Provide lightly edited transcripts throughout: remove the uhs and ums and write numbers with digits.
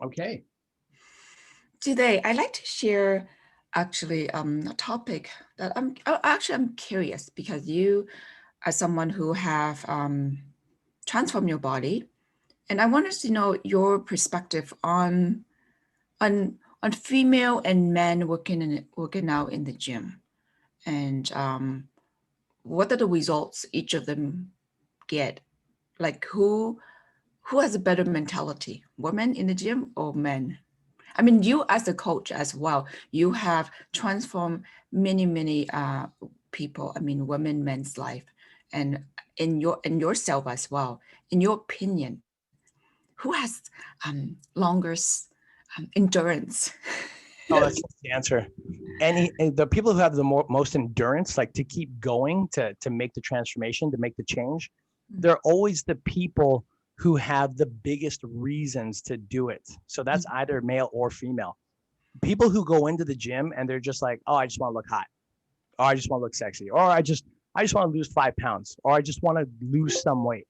Okay. Today, I'd like to share actually a topic that I'm curious because you are someone who have transformed your body, and I wanted to know your perspective on female and men working out in the gym, and what are the results each of them get? Like who has a better mentality, women in the gym or men? I mean, you as a coach as well, you have transformed many people. I mean, women, men's life, and in yourself as well. In your opinion, who has longest endurance? Oh, that's just the answer. The people who have the most endurance, like to keep going, to make the transformation, to make the change, they're always the people who have the biggest reasons to do it. So that's either male or female. People who go into the gym and they're just like, oh, I just want to look hot, or I just want to look sexy, or I just want to lose 5 pounds, or I just want to lose some weight.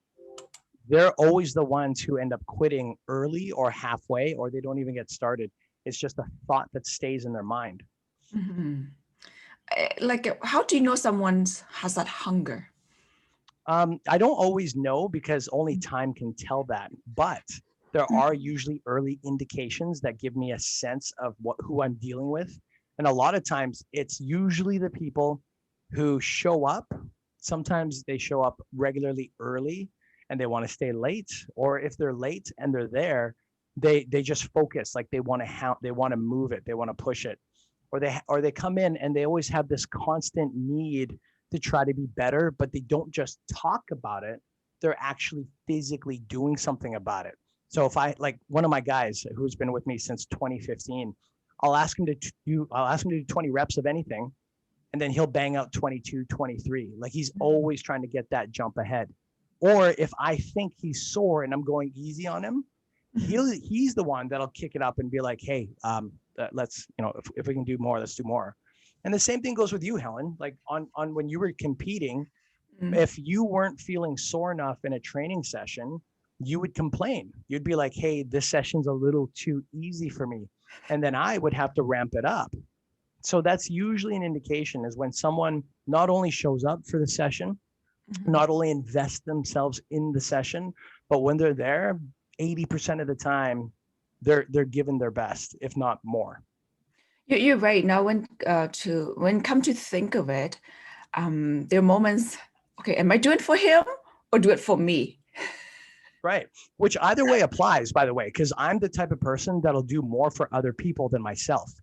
They're always the ones who end up quitting early or halfway, or they don't even get started. It's just a thought that stays in their mind. Mhm. Like, how do you know someone has that hunger? I don't always know because only time can tell that, but there are usually early indications that give me a sense of who I'm dealing with. And a lot of times it's usually the people who show up. Sometimes they show up regularly early and they want to stay late, or if they're late and they're there, they just focus, like they want to move it, they want to push it, or they come in and they always have this constant need to try to be better, but they don't just talk about it. They're actually physically doing something about it. So if I, like one of my guys who's been with me since 2015, I'll ask him to do 20 reps of anything, and then he'll bang out 22, 23. Like he's always trying to get that jump ahead. Or if I think he's sore and I'm going easy on him, he's the one that'll kick it up and be like, hey, let's, if we can do more, let's do more. And the same thing goes with you, Helen. Like on when you were competing, Mm. if you weren't feeling sore enough in a training session, you would complain. You'd be like, hey, this session's a little too easy for me. And then I would have to ramp it up. So that's usually an indication, is when someone not only shows up for the session, Mhm. not only invest themselves in the session, but when they're there, 80% of the time, they're giving their best, if not more. You're right. Now, when come to think of it, there are moments. Okay, am I doing it for him or do it for me? Right. Which either way applies, by the way, because I'm the type of person that'll do more for other people than myself.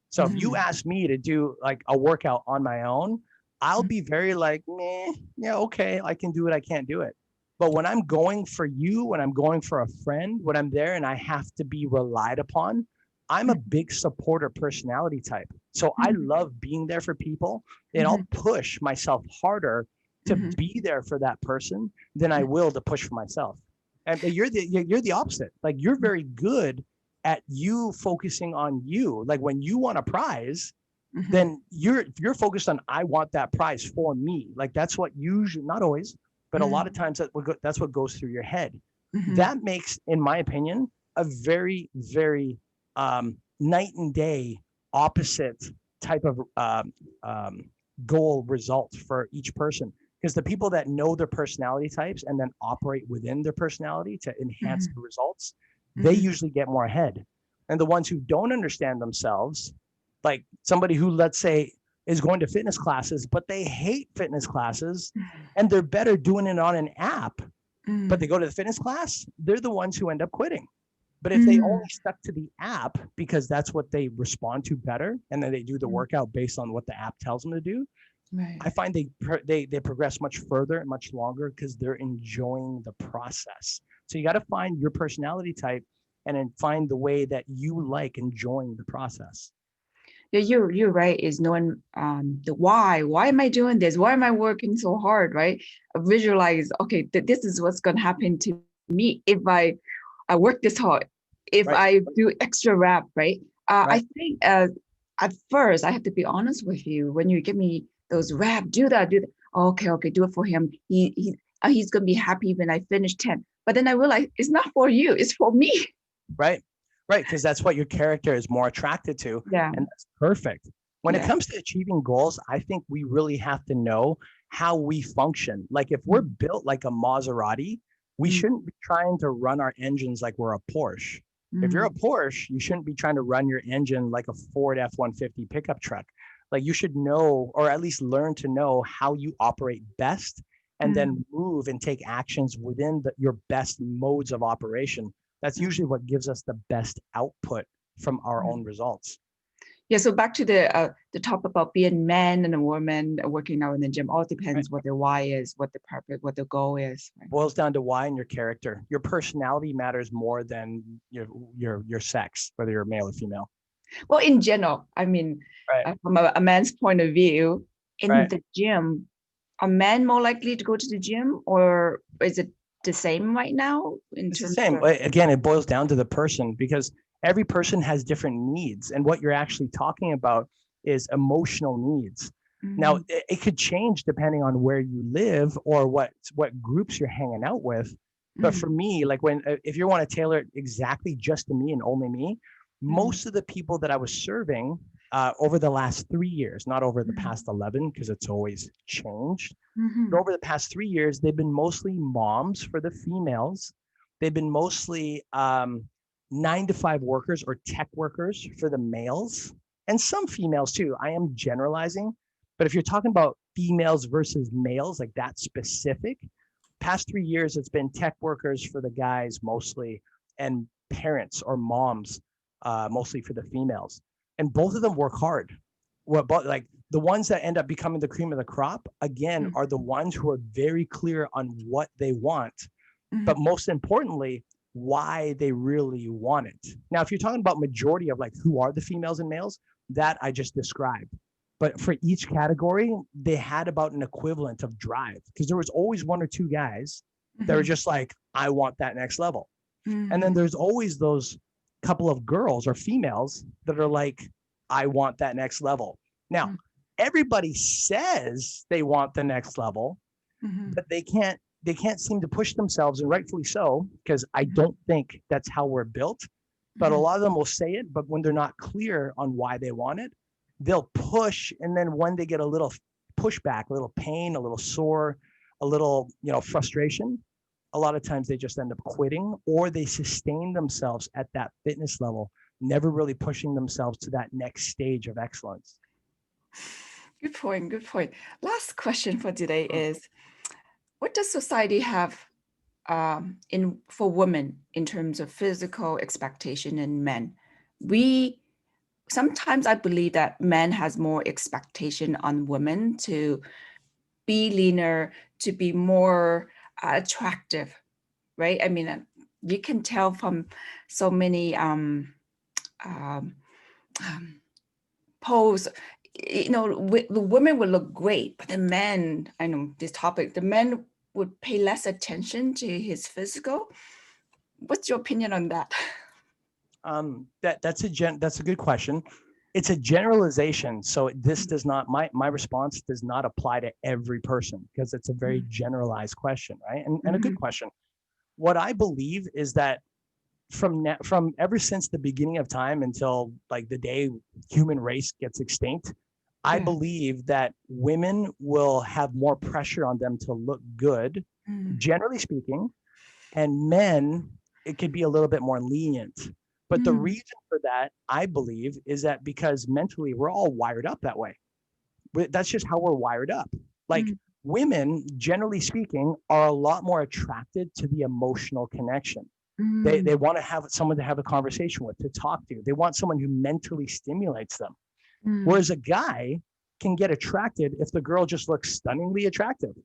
So if you Mhm. ask me to do like a workout on my own, I'll be very like, meh, yeah, okay, I can do it, I can't do it. But when I'm going for you, when I'm going for a friend, when I'm there and I have to be relied upon, I'm a big supporter personality type. So I Mhm. love being there for people, and Mhm. I'll push myself harder to Mhm. be there for that person than I will to push for myself. And but you're the opposite. Like you're very good at you focusing on you. Like when you want a prize, Mhm. then you're focused on, I want that prize for me. Like that's what usually, not always, but a lot of Mhm. times that's what goes through your head. Mhm. That makes, in my opinion, a very night and day opposite type of goal result for each person. Because the people that know their personality types and then operate within their personality to enhance Mhm. the results, they Mhm. usually get more ahead. And the ones who don't understand themselves, like somebody who, let's say, is going to fitness classes, but they hate fitness classes and they're better doing it on an app, but they Mhm. go to the fitness class, they're the ones who end up quitting. But if they only Mhm. stuck to the app because that's what they respond to better, and then they do the Mhm. workout based on what the app tells them to do, Right. I find they progress much further and much longer because they're enjoying the process. So you got to find your personality type and then find the way that you like enjoying the process. Yeah, you're right. Is knowing the why. Why am I doing this? Why am I working so hard? Right? Visualize. Okay, this is what's gonna happen to me if I work this hard. If Right. I do extra rap. Right? I Right. think at first I have to be honest with you. When you give me those rap, do that, do that. Okay, okay, do it for him. He's gonna be happy when I finish 10. But then I realize it's not for you. It's for me. Right. Right, because that's what your character is more attracted to, Yeah. and that's perfect. When it Yeah. comes to achieving goals, I think we really have to know how we function. Like if we're built like a Maserati, we Mm, shouldn't be trying to run our engines like we're a Porsche. If you're a mm, Porsche, you shouldn't be trying to run your engine like a Ford F-150 pickup truck. Like you should know, or at least learn to know how you operate best, and mm, then move and take actions within your best modes of operation. That's mm, usually what gives us the best output from our mm. own results. Yeah, so back to the topic about being man and a woman working out in the gym. All Right? depends what their why is, what the purpose, what the goal is. Right? Boils down to why and your character. Your personality matters more than your sex, whether you're male or female. Well, in general, I mean, Right. from a man's point of view, in Right. the gym, are men more likely to go to the gym, or is it the same right now in It's the terms same. of? Again, it boils down to the person because every person has different needs. And what you're actually talking about is emotional needs. Now, Mm, it could change depending on where you live or what groups you're hanging out with. But for mm, me, like if you want to tailor it exactly just to me and only me, mm, most of the people that I was serving over the last 3 years, not over the mm, past 11, because it's always changed, but mhm, over the past 3 years, they've been mostly moms for the females. They've been mostly 9 to 5 workers or tech workers for the males, and some females too. I am generalizing, but if you're talking about females versus males, like that specific, past 3 years, it's been tech workers for the guys mostly, and parents or moms mostly for the females. And both of them work hard. What, but like the ones that end up becoming the cream of the crop, again, mm, are the ones who are very clear on what they want, but mhm, most importantly, why they really want it. Now, if you're talking about majority of like who are the females and males, that I just described. But for each category, they had about an equivalent of drive because there was always one or two guys that were mhm, just like, I want that next level. And then mhm, there's always those couple of girls or females that are like, I want that next level. Now, mm, everybody says they want the next level, mhm, but they can't seem to push themselves, and rightfully so, because I mhm, don't think that's how we're built. But a mhm, lot of them will say it, but when they're not clear on why they want it, they'll push, and then when they get a little pushback, a little pain, a little sore, a little frustration, a lot of times they just end up quitting, or they sustain themselves at that fitness level, never really pushing themselves to that next stage of excellence. Good point. Good point. Last question for today is: what does society have in for women in terms of physical expectation in men? We sometimes I believe that men has more expectation on women to be leaner, to be more attractive, right? I mean, you can tell from so many um, um, pose, the women would look great, but the men, I know this topic, the men would pay less attention to his physical. What's your opinion on that? That's a good question. It's a generalization, so this Mm, does not my response does not apply to every person because it's a very mm, generalized question, right? And a good mhm, question. What I believe is that from ever since the beginning of time until like the day human race gets extinct, I yeah. believe that women will have more pressure on them to look good, Mm, generally speaking, and men, it could be a little bit more lenient. But the mm, reason for that, I believe, is that because mentally we're all wired up that way. That's just how we're wired up. Like mm, women, generally speaking, are a lot more attracted to the emotional connection. They mm, want to have someone to have a conversation with, to talk to. They want someone who mentally stimulates them. mm. Whereas a guy can get attracted if the girl just looks stunningly attractive.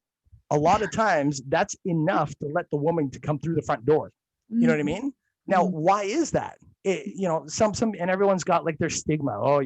A lot of times that's enough to let the woman to come through the front door. You know what I Mm, mean? Now, mm, why is that? Some, and everyone's got like their stigma. Oh,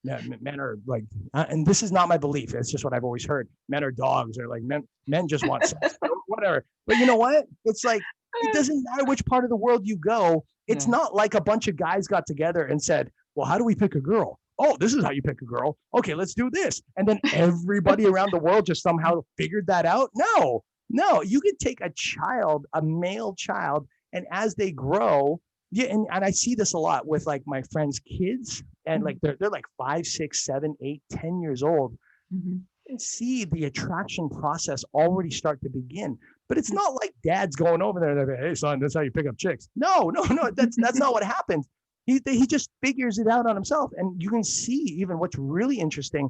men are like, and this is not my belief. It's just what I've always heard. Men are dogs, or like men just want sex, whatever. But you know what? It's like it doesn't matter which part of the world you go. It's yeah. not like a bunch of guys got together and said, "Well, how do we pick a girl?" Oh, this is how you pick a girl. Okay, let's do this. And then everybody around the world just somehow figured that out. No, you could take a child, a male child, and as they grow, Yeah, and I see this a lot with like my friends' kids, and like they're like 5, 6, 7, 8, 10 years old. Mm-hmm. And see the attraction process already start to begin. But it's not like dad's going over there and hey son, that's how you pick up chicks. No, no, no, that's not what happens. He just figures it out on himself. And you can see even what's really interesting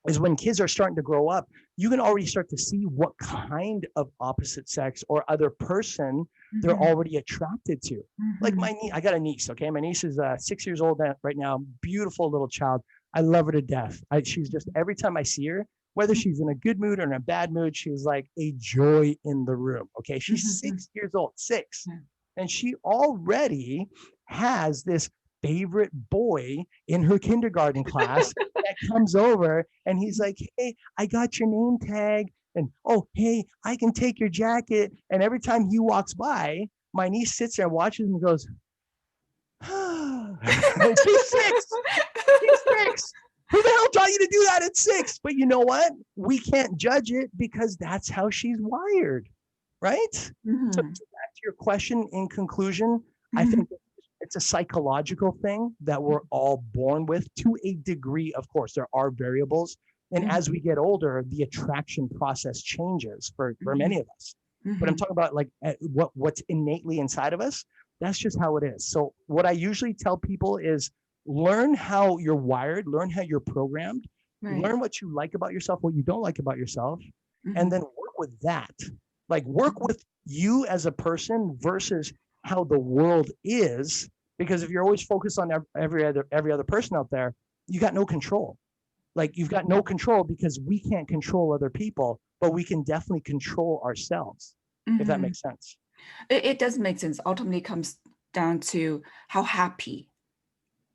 is when kids are starting to grow up, you can already start to see what kind of opposite sex or other person they're Mm-hmm. already attracted to. Like Mm-hmm. my niece, I got a niece. Okay, my niece is 6 years old right now. Beautiful little child. I love her to death. She's just every time I see her, whether she's in a good mood or in a bad mood, she's like a joy in the room. Okay, she's Mm-hmm. 6 years old, six, Yeah. and she already has this favorite boy in her kindergarten class that comes over and he's like, hey, I got your name tag. And oh, hey, I can take your jacket. And every time he walks by, my niece sits there and watches him and goes, she's six. She's six. Who the hell taught you to do that at six? But you know what? We can't judge it because that's how she's wired. Right? So Mm-hmm. back to your question, in conclusion, I Mm-hmm. think it's a psychological thing that we're all born with to a degree. Of course, there are variables. And as we get older, the attraction process changes for Mm-hmm. many of us. But I'm Mm-hmm. talking about like what's innately inside of us. That's just how it is. So what I usually tell people is learn how you're wired, learn how you're programmed, Right. learn what you like about yourself, what you don't like about yourself, and Mm-hmm. then work with that. Like work with you as a person versus how the world is. Because if you're always focused on every other person out there, you got no control. Like you've got no control because we can't control other people, but we can definitely control ourselves, if that Mm-hmm. makes sense. It does make sense. Ultimately, it comes down to how happy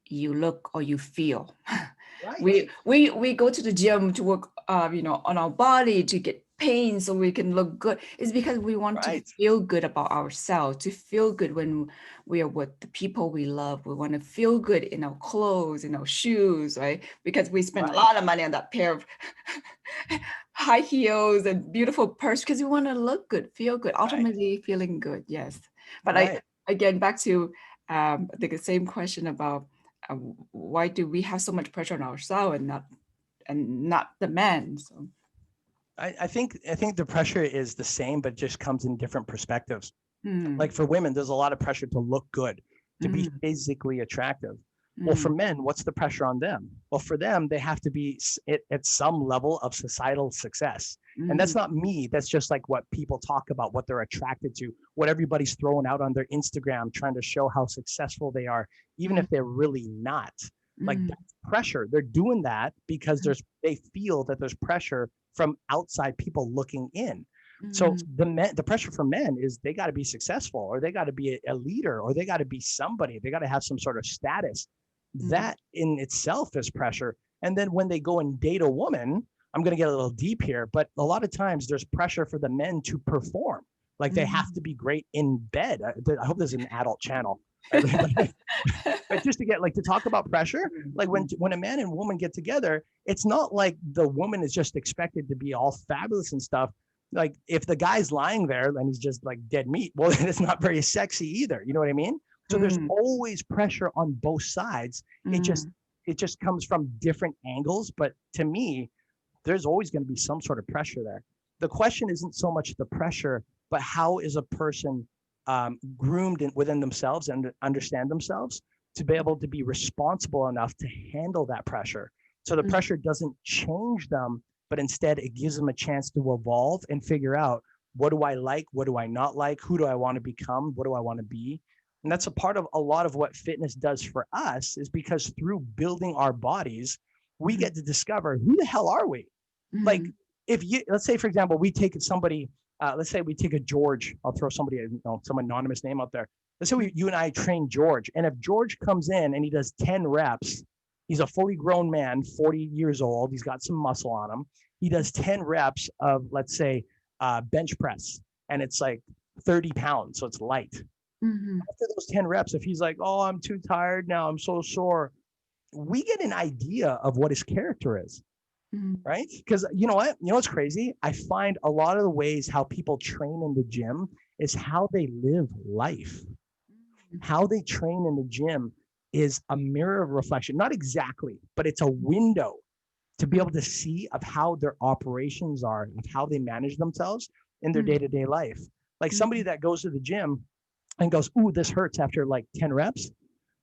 you look or you feel. Right. We go to the gym to work, on our body to get pain so we can look good. It's because we want to Right. feel good about ourselves, to feel good when we are with the people we love. We want to feel good in our clothes, in our shoes, right? Because we spend a Right. lot of money on that pair of high heels and beautiful purse because we want to look good, feel good, Right. ultimately feeling good. Yes. But Right. again, back to I think the same question about why do we have so much pressure on ourselves and not the men? So. I think the pressure is the same, but it just comes in different perspectives. Mm, Like for women, there's a lot of pressure to look good, to be mm, physically attractive. Well, for mm, men, what's the pressure on them? Well, for them, they have to be at some level of societal success. And mm, that's not me. That's just like what people talk about, what they're attracted to, what everybody's throwing out on their Instagram, trying to show how successful they are, even mm, if they're really not. Like mm, that's pressure. They're doing that because they feel that there's pressure from outside people looking in. So mm, the pressure for men is they got to be successful, or they got to be a leader, or they got to be somebody. They got to have some sort of status. mm, That in itself is pressure. And then when they go and date a woman, I'm going to get a little deep here, but a lot of times there's pressure for the men to perform. Like they have mm. to be great in bed. I hope there's an adult channel. Right? But just to get like to talk about pressure, like when a man and woman get together, it's not like the woman is just expected to be all fabulous and stuff. Like if the guy's lying there and he's just like dead meat, well, then it's not very sexy either. You know what I mean? So there's Mm, always pressure on both sides. It just mm, it just comes from different angles. But to me, there's always going to be some sort of pressure there. The question isn't so much the pressure, but how is a person groomed within themselves and understand themselves to be able to be responsible enough to handle that pressure. So the mm, pressure doesn't change them, but instead it gives them a chance to evolve and figure out what do I like, what do I not like, who do I want to become, what do I want to be. And that's a part of a lot of what fitness does for us is because through building our bodies, we mm, get to discover who the hell are we? Like mm, if you, let's say for example, we take somebody, let's say we take a George, I'll throw somebody, some anonymous name out there. Let's say you and I train George, and if George comes in and he does 10 reps, he's a fully grown man, 40 years old, he's got some muscle on him. He does 10 reps of, let's say, bench press, and it's like 30 pounds, so it's light. mm, After those 10 reps, if he's like, oh, I'm too tired now, I'm so sore, we get an idea of what his character is, mm, right? Because you know what? You know what's crazy? I find a lot of the ways how people train in the gym is how they live life. How they train in the gym is a mirror of reflection, not exactly, but it's a window to be able to see of how their operations are, of how they manage themselves in their day-to-day life. Like somebody that goes to the gym and goes, ooh, this hurts after like 10 reps.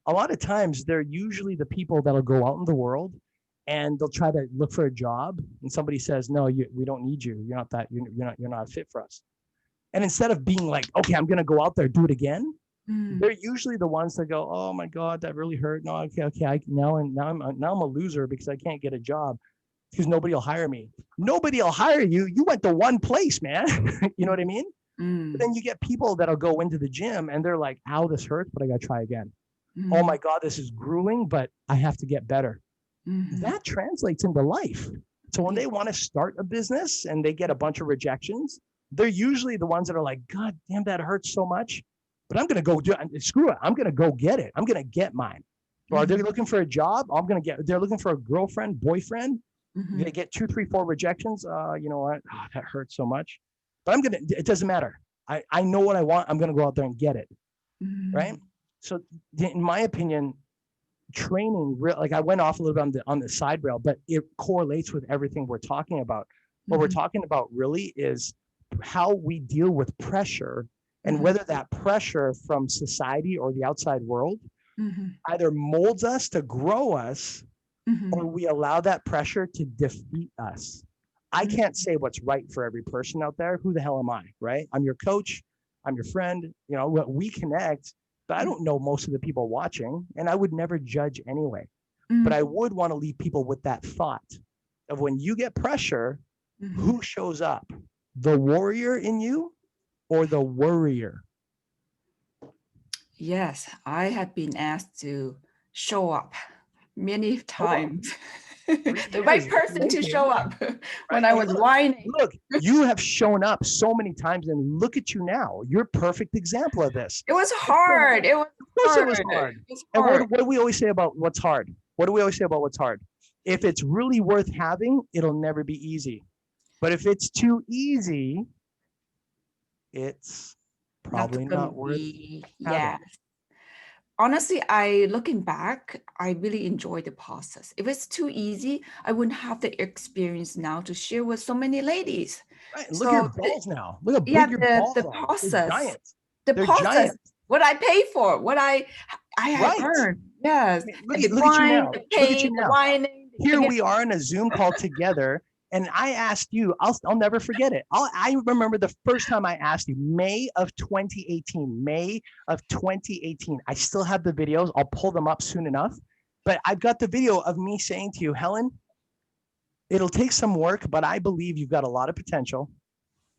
A lot of times they're usually the people that'll go out in the world and they'll try to look for a job. And somebody says, no, we don't need you. You're not fit for us. And instead of being like, okay, I'm going to go out there, do it again. They're usually the ones that go, oh my God, that really hurt. No, okay. Now I'm a loser because I can't get a job because nobody will hire me. Nobody will hire you. You went to one place, man. You know what I mean? But then you get people that'll go into the gym and they're like, ow, this hurts, but I got to try again. Oh my God, this is grueling, but I have to get better. That translates into life. So when they want to start a business and they get a bunch of rejections, they're usually the ones that are like, God damn, that hurts so much, but I'm going to go do it. Screw it. I'm going to go get it. I'm going to get mine. Or they're looking for a job. They're looking for a girlfriend, boyfriend. They get 2, 3, 4 rejections. You know what? Oh, that hurts so much, but it doesn't matter. I know what I want. I'm going to go out there and get it. Right. So in my opinion, training, like I went off a little bit on the side rail, but it correlates with everything we're talking about. What we're talking about really is how we deal with pressure and whether that pressure from society or the outside world either molds us to grow us or we allow that pressure to defeat us. I can't say what's right for every person out there. Who the hell am I, right? I'm your coach. I'm your friend. You know, we connect, but I don't know most of the people watching, and I would never judge anyway. But I would want to leave people with that thought of when you get pressure, who shows up? The warrior in you or the worrier? Yes, I have been asked to show up many times. The right person to show up when I was whining. Look, you have shown up so many times, and look at you now. You're a perfect example of this. It was hard. It was hard. And what do we always say about what's hard? What do we always say about what's hard? If it's really worth having, it'll never be easy. But if it's too easy, it's probably not worth having. Yes. Honestly, looking back, I really enjoyed the process. If it's too easy, I wouldn't have the experience now to share with so many ladies. Right. Look at your balls now. Look how big your balls the are. process. They're giants. What I pay for, what I have earned. Yes. Look at you now. Look at you now. Here we are in a Zoom call together. And I asked you, I'll never forget it. I remember the first time I asked you, May of 2018. I still have the videos. I'll pull them up soon enough. But I've got the video of me saying to you, Helen, it'll take some work, but I believe you've got a lot of potential.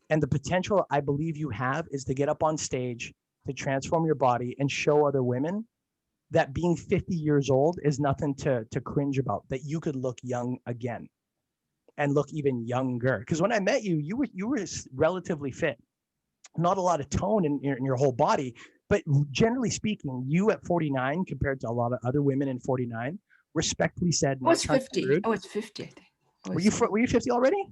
And the potential I believe you have is to get up on stage, to transform your body and show other women that being 50 years old is nothing to cringe about, that you could look young again. And look even younger. Because when I met you, you were relatively fit. Not a lot of tone in your whole body, but generally speaking, you at 49 compared to a lot of other women in 49, respectfully said, I was 50. I was 50, I think. Were you 50 already?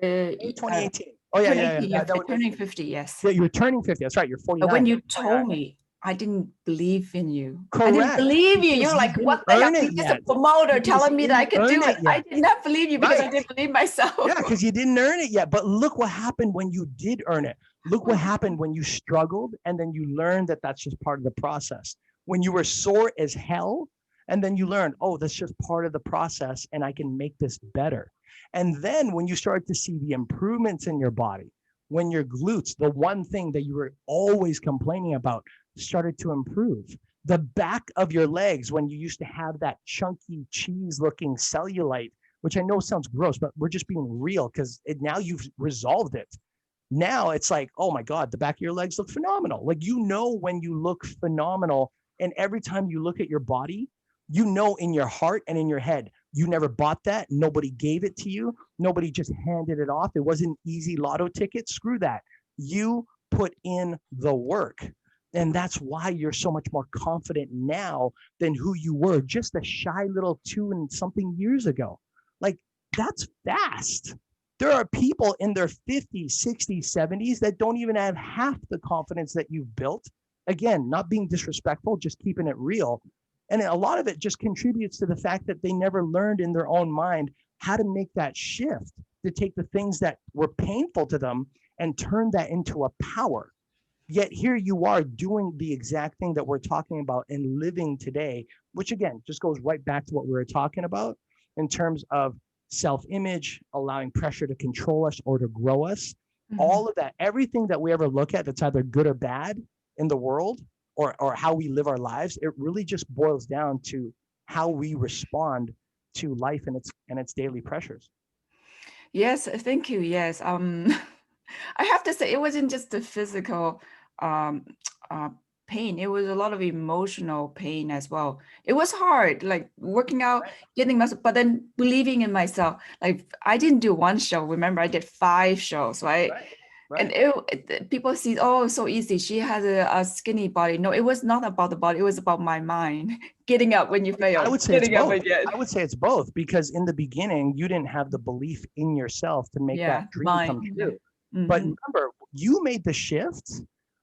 2018. Oh yeah. Turning 50, yes. Yeah, you're turning 50. That's right. You're 49. But when you told me, I didn't believe in you. Correct. I didn't believe you. You're like, what the hell? You're just a promoter telling me that I could do it. I did not believe you because I didn't believe myself. Yeah, because you didn't earn it yet. But look what happened when you did earn it. Look what happened when you struggled and then you learned that that's just part of the process. When you were sore as hell and then you learned, oh, that's just part of the process and I can make this better. And then when you start to see the improvements in your body, when your glutes, the one thing that you were always complaining about, started to improve. The back of your legs, when you used to have that chunky cheese looking cellulite, which I know sounds gross, but we're just being real because now you've resolved it. Now it's like, oh my God, the back of your legs look phenomenal. Like, you know, when you look phenomenal, and every time you look at your body, you know, in your heart and in your head, you never bought that. Nobody gave it to you. Nobody just handed it off. It wasn't an easy lotto ticket. Screw that. You put in the work. And that's why you're so much more confident now than who you were just a shy little 2 and something years ago. Like, that's fast. There are people in their 50s, 60s, 70s that don't even have half the confidence that you've built Again, not being disrespectful, just keeping it real. And a lot of it just contributes to the fact that they never learned in their own mind how to make that shift, to take the things that were painful to them and turn that into a power. Yet here you are doing the exact thing that we're talking about and living today, which again, just goes right back to what we were talking about in terms of self-image, allowing pressure to control us or to grow us. All of that, everything that we ever look at that's either good or bad in the world, or how we live our lives, it really just boils down to how we respond to life and its daily pressures. Yes, thank you. Yes. I have to say it wasn't just the physical um, uh, pain. It was a lot of emotional pain as well. It was hard, like working out, getting muscle, but then believing in myself. Like I didn't do one show. Remember, I did 5 shows, right? And people see, oh, so easy. She has a skinny body. No, it was not about the body. It was about my mind. Getting up when you fail. I would say it's both. I would say it's both, because in the beginning, you didn't have the belief in yourself to make that dream come true. But remember, you made the shift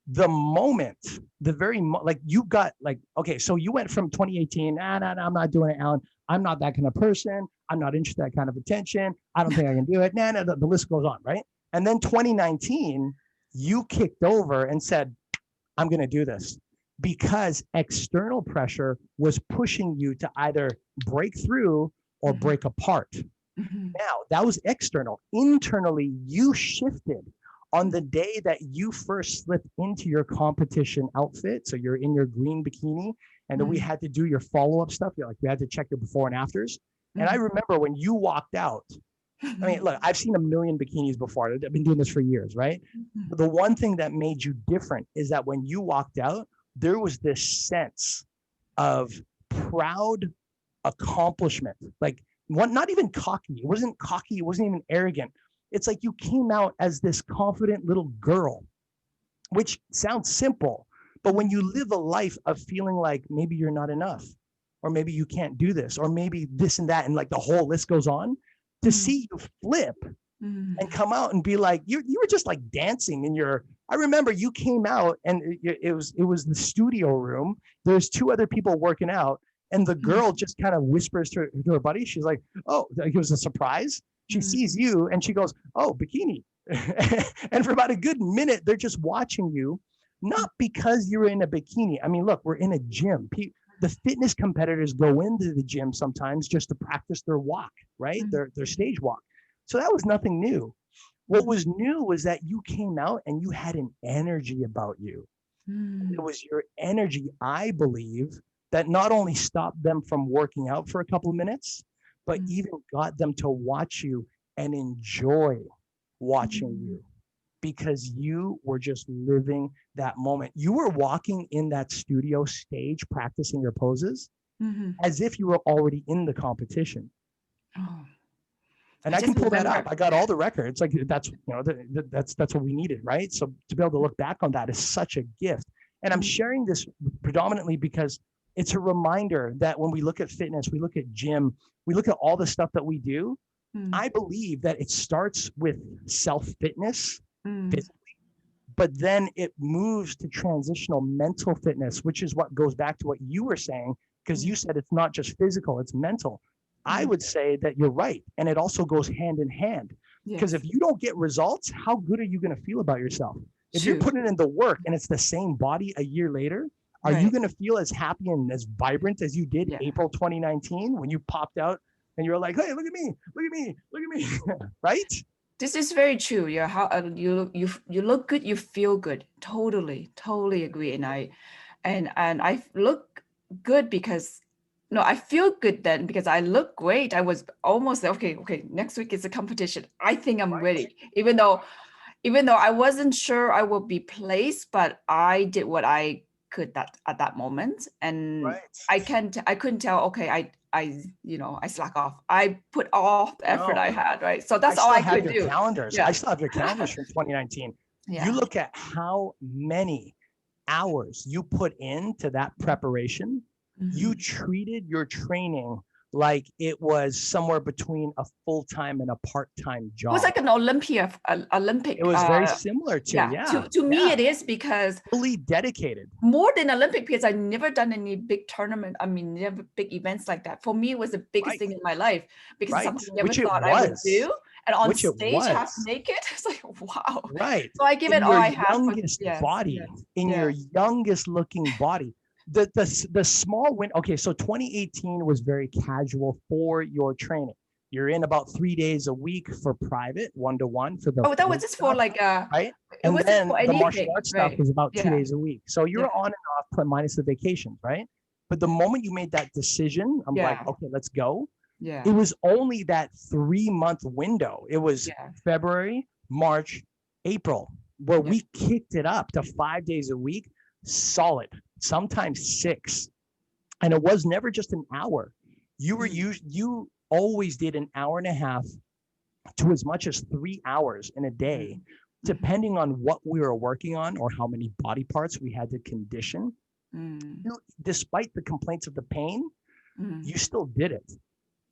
the moment, like you got like, okay, so you went from 2018, nah, I'm not doing it, Alan. I'm not that kind of person. I'm not interested in that kind of attention. I don't think I can do it. Nah, the list goes on, right? And then 2019, you kicked over and said, I'm going to do this, because external pressure was pushing you to either break through or break apart. Now, that was external. Internally, you shifted on the day that you first slipped into your competition outfit. So you're in your green bikini, and then we had to do your follow-up stuff. Like we had to check your before and afters. And I remember when you walked out, I mean, look, I've seen a million bikinis before. I've been doing this for years, right? But the one thing that made you different is that when you walked out, there was this sense of proud accomplishment. Like, not even cocky. It wasn't cocky. It wasn't even arrogant. It's like you came out as this confident little girl, which sounds simple. But when you live a life of feeling like maybe you're not enough, or maybe you can't do this, or maybe this and that, and like the whole list goes on, to see you flip and come out and be like, you were just like dancing in your, I remember you came out and it was the studio room. There's 2 other people working out, and the girl just kind of whispers to her buddy. She's like, oh, it was a surprise. She sees you and she goes, oh, bikini. And for about a good minute, they're just watching you, not because you're in a bikini. I mean, look, we're in a gym. The fitness competitors go into the gym sometimes just to practice their walk, right? Their stage walk. So that was nothing new. What was new was that you came out and you had an energy about you. It was your energy, I believe, that not only stopped them from working out for a couple of minutes, but even got them to watch you and enjoy watching you, because you were just living that moment. You were walking in that studio stage, practicing your poses as if you were already in the competition. And I can pull that up. I got all the records. Like that's, that's what we needed, right? So to be able to look back on that is such a gift. And I'm sharing this predominantly because it's a reminder that when we look at fitness, we look at gym, we look at all the stuff that we do. I believe that it starts with self-fitness physically, but then it moves to transitional mental fitness, which is what goes back to what you were saying, because you said it's not just physical, it's mental. I would say that you're right. And it also goes hand in hand, because if you don't get results, how good are you going to feel about yourself? If you're putting in the work and it's the same body a year later, are you going to feel as happy and as vibrant as you did April 2019 when you popped out and you're like, hey, look at me, look at me, look at me, right? This is very true. Yeah, how you look good, you feel good. Totally agree. And I look good because I feel good then because I look great. I was almost okay. Next week is a competition. I think I'm ready. Even though I wasn't sure I would be placed, but I did what I could at that moment, and I couldn't tell. Okay, I slack off. I put all the effort I had, right? So that's all I could do. Calendars. I still have your calendars from 2019. You look at how many hours you put into that preparation. You treated your training like it was somewhere between a full-time and a part-time It was job. like an Olympic. It was very similar to, Yeah. To me, it is because fully dedicated. more than Olympic because I've never done any big tournament. I mean, never big events like that. For me, it was the biggest thing in my life because it's something I never Which it thought I would was. do. And on Which it stage, half was. naked. It's like, wow. Right. So I give In it all your I have. youngest body, in your youngest looking body. The small win. Okay, so 2018 was very casual for your training. You're in about 3 days a week for private, 1-to-1 for the. Oh, that was just for like right. It And wasn't then for the martial anything, arts stuff right? was about 2 Yeah. days a week. So you're on and off, minus the vacations, right? But the moment you made that decision, I'm like, okay, let's go. Yeah. It was only that 3-month window. It was February, March, April, where we kicked it up to 5 days a week, solid, sometimes 6. And it was never just an hour. You always did an hour and a half to as much as 3 hours in a day, depending on what we were working on or how many body parts we had to condition. Despite the complaints of the pain, you still did it.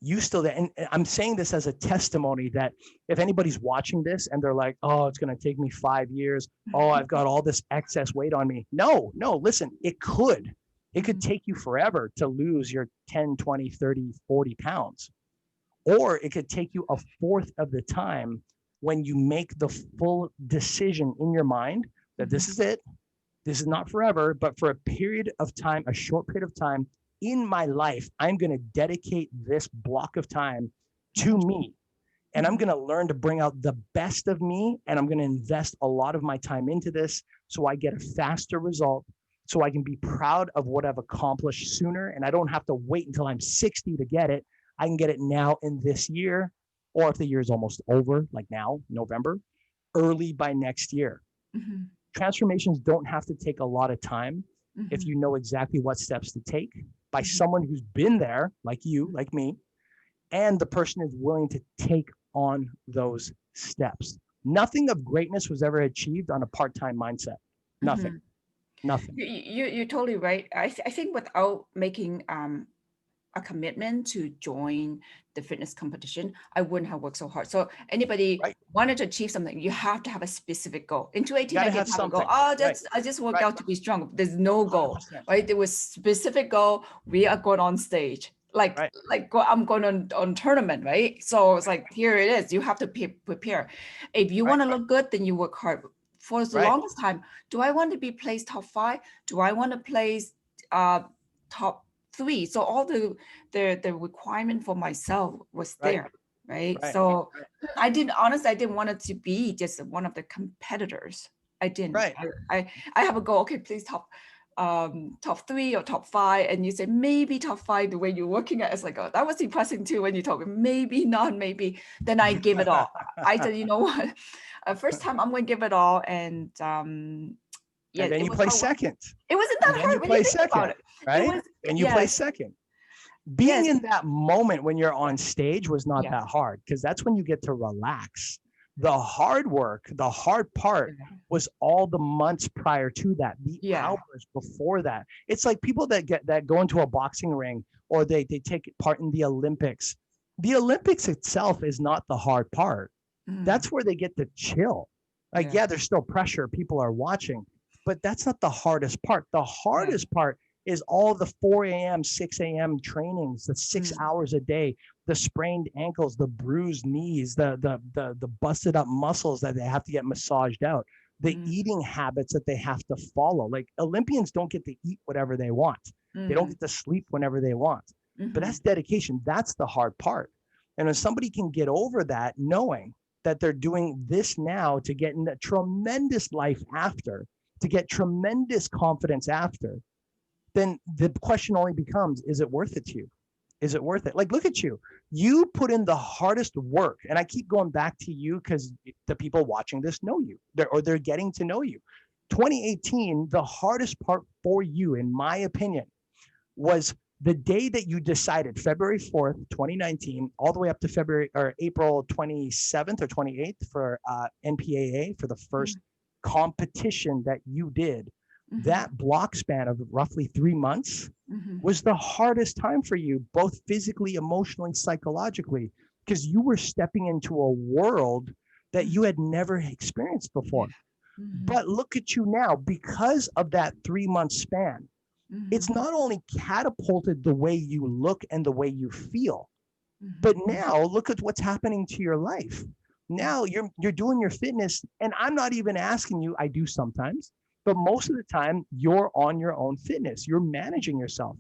You still did. And I'm saying this as a testimony that if anybody's watching this and they're like, oh, it's going to take me 5 years. Oh, I've got all this excess weight on me. No, listen, it could take you forever to lose your 10, 20, 30, 40 pounds. Or it could take you a fourth of the time when you make the full decision in your mind that this is it. This is not forever, but for a period of time, a short period of time in my life, I'm going to dedicate this block of time to me. And I'm going to learn to bring out the best of me. And I'm going to invest a lot of my time into this so I get a faster result, so I can be proud of what I've accomplished sooner. And I don't have to wait until I'm 60 to get it. I can get it now in this year, or if the year is almost over, like now, November, early by next year. Transformations don't have to take a lot of time if you know exactly what steps to take by someone who's been there, like you, like me, and the person is willing to take on those steps. Nothing of greatness was ever achieved on a part-time mindset. Nothing. Nothing. You're totally right. I think without making a commitment to join the fitness competition, I wouldn't have worked so hard. So anybody wanted to achieve something, you have to have a specific goal. In 2018, I didn't have a goal. Oh, I just worked out to be strong. There's no goal, 100%. Right? There was specific goal. We are going on stage. I'm going on tournament, right? So it's like, here it is. You have to prepare. If you want to look good, then you work hard. For the longest time, do I want to be placed top 5? Do I want to place top 3? So all the requirement for myself was there, right? So I didn't want it to be just one of the competitors. I didn't. I have a goal. Okay, please top 3 or top 5, and you say maybe top 5. The way you're working at, it's like, oh, that was depressing too when you told me maybe not, maybe. Then I give it all. I said, you know what? First time I'm going to give it all, and and then you play second. It wasn't that hard when you think about it, right? And you play second. Being in that moment when you're on stage was not that hard, because that's when you get to relax. The hard work, the hard part was all the months prior to that, the hours before that. It's like people that go into a boxing ring, or they take part in the Olympics. The Olympics itself is not the hard part. That's where they get to chill. Like, there's still pressure. People are watching, but that's not the hardest part. The hardest part is all the 4 a.m., 6 a.m. trainings, the 6 hours a day, the sprained ankles, the bruised knees, the busted up muscles that they have to get massaged out, the eating habits that they have to follow. Like, Olympians don't get to eat whatever they want. They don't get to sleep whenever they want. But that's dedication. That's the hard part. And if somebody can get over that, knowing that they're doing this now to get in a tremendous life after, to get tremendous confidence after, then the question only becomes, is it worth it to you? Is it worth it? Like, look at you. You put in the hardest work. And I keep going back to you because the people watching this know you, they're getting to know you. 2018, the hardest part for you, in my opinion, was the day that you decided, February 4th, 2019, all the way up to April 27th or 28th for NPAA, for the first competition that you did. That block span of roughly 3 months was the hardest time for you, both physically, emotionally, psychologically, because you were stepping into a world that you had never experienced before. But look at you now, because of that 3-month span, it's not only catapulted the way you look and the way you feel, but now look at what's happening to your life. Now you're doing your fitness, and I'm not even asking you, I do sometimes, but most of the time you're on your own fitness. You're managing yourself.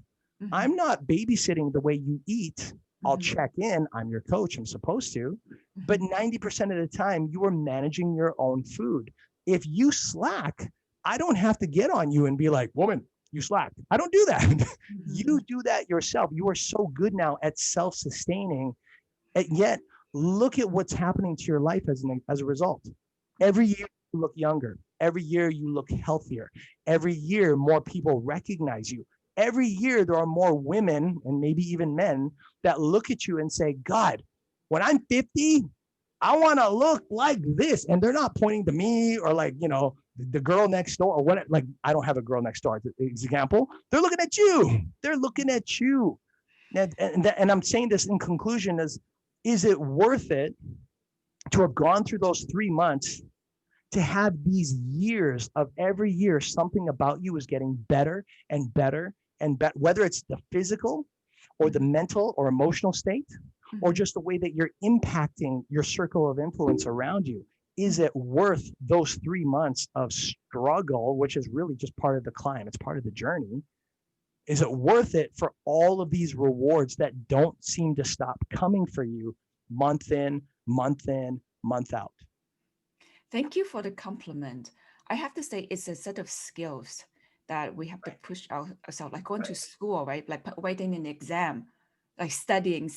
I'm not babysitting the way you eat. I'll check in. I'm your coach. I'm supposed to. But 90% of the time, you are managing your own food. If you slack, I don't have to get on you and be like, woman, you slacked. I don't do that. You do that yourself. You are so good now at self-sustaining. And yet, look at what's happening to your life as a result. Every year, you look younger. Every year, you look healthier. Every year, more people recognize you. Every year, there are more women and maybe even men that look at you and say, God, when I'm 50, I want to look like this. And they're not pointing to me or like, the girl next door or what, like, I don't have a girl next door, example. They're looking at you. They're looking at you. And I'm saying this in conclusion is it worth it to have gone through those 3 months to have these years of every year, something about you is getting better and better and better, whether it's the physical or the mental or emotional state, or just the way that you're impacting your circle of influence around you. Is it worth those 3 months of struggle, which is really just part of the climb? It's part of the journey. Is it worth it for all of these rewards that don't seem to stop coming for you month in, month out? Thank you for the compliment. I have to say it's a set of skills that we have to push ourselves, like going to school, right? Like writing an exam, like studying.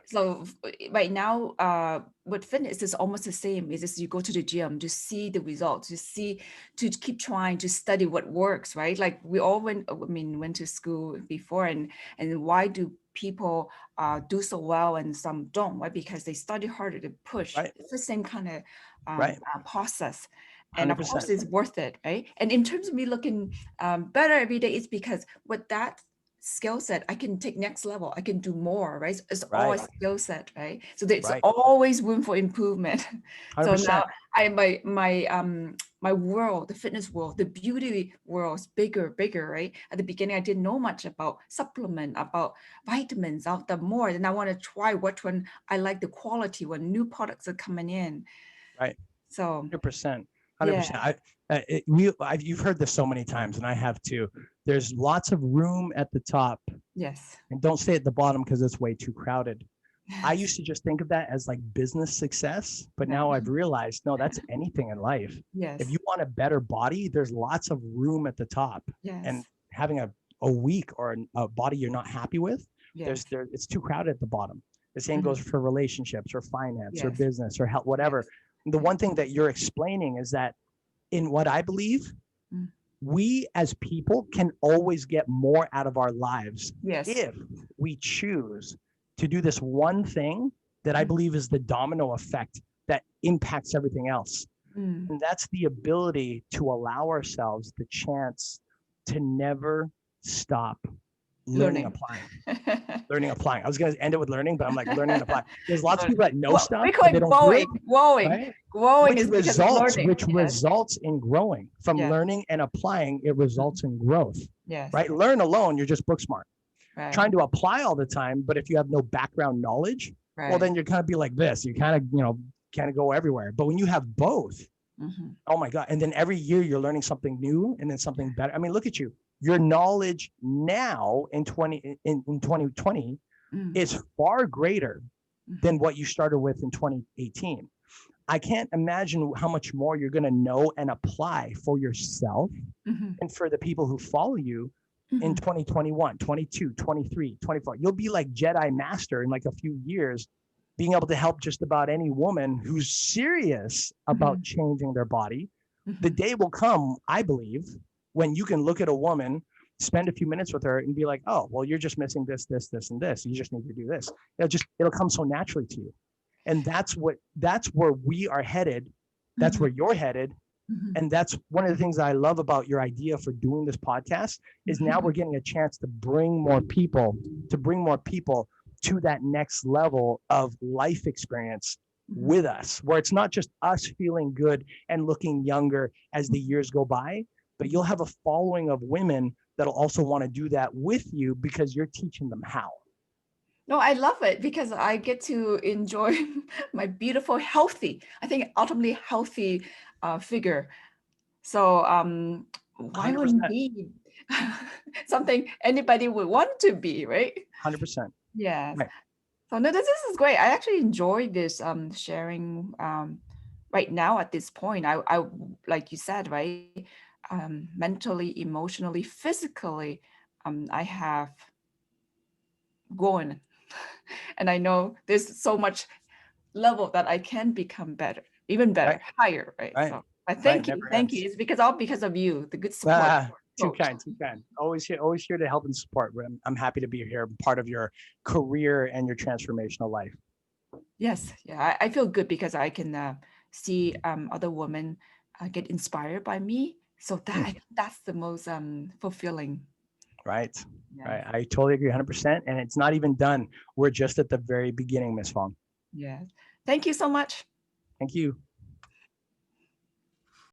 So right now, with fitness, it's almost the same. It's just you go to the gym to see the results, to keep trying to study what works, right? Like we all went to school before, and why do people do so well and some don't, right? Because they study harder to push. Right. It's the same kind of process. And of 100%. course, it's worth it, right? And in terms of me looking better every day, it's because with that skill set, I can take next level. I can do more, right? It's all a skill set, right? So there's always room for improvement. 100%. So now my world, the fitness world, the beauty world is bigger, right? At the beginning, I didn't know much about supplement, about vitamins, out there more. And I want to try which one I like the quality when new products are coming in. Right. So 100%. Yeah. You've heard this so many times, and I have too. There's lots of room at the top. Yes. And don't stay at the bottom because it's way too crowded. I used to just think of that as like business success, but now I've realized, no, that's anything in life. Yes. If you want a better body, there's lots of room at the top. Yes. And having a weak or a body you're not happy with, Yes. it's too crowded at the bottom. The same goes for relationships or finance or Yes. business or health, whatever. The one thing that you're explaining is that in what I believe, we as people can always get more out of our lives if we choose to do this one thing that I believe is the domino effect that impacts everything else. And that's the ability to allow ourselves the chance to never stop learning, applying. Learning, applying. I was going to end it with learning, but I'm like learning and applying. There's lots of people that know stuff. We call it growing. Right? Growing which is results, learning. which results in growing. From learning and applying, it results in growth. Yes. Right? Learn alone, you're just book smart. Right. Trying to apply all the time, but if you have no background knowledge, well, then you're kind of be like this. You kind of go everywhere. But when you have both, oh my God. And then every year you're learning something new and then something better. I mean, look at you. Your knowledge now in 2020 is far greater than what you started with in 2018. I can't imagine how much more you're going to know and apply for yourself and for the people who follow you in 2021, 22, 23, 24. You'll be like Jedi Master in like a few years, being able to help just about any woman who's serious about changing their body. The day will come, I believe, when you can look at a woman, spend a few minutes with her and be like, oh, well, you're just missing this, and this. You just need to do this. It'll come so naturally to you. And that's where we are headed. That's where you're headed. Mhm. And that's one of the things that I love about your idea for doing this podcast is now we're getting a chance to bring more people, to that next level of life experience Mhm. with us, where it's not just us feeling good and looking younger as the years go by, but you'll have a following of women that'll also want to do that with you because you're teaching them how. No, I love it because I get to enjoy my beautiful, healthy, I think ultimately healthy figure. So why wouldn't 100%. be something anybody would want to be, right? 100%. Yes. Right. So no, this is great. I actually enjoy this sharing right now at this point. I like you said, right? Mentally, emotionally, physically, I have grown, and I know there's so much level that I can become better, even Right. better, higher, right? Right. So I Right. thank you, Never thank you. ends. It's because all because of you, the good support, Ah, too coach. kind, too kind. Always here to help and support. I'm happy to be here, part of your career and your transformational life. Yes, yeah, I feel good because I can see other women get inspired by me. So that Hmm. I think that's the most fulfilling. Right. Yes, Right. I totally agree 100%. And it's not even done. We're just at the very beginning, Miss Fong. yes. Thank you so much. Thank you.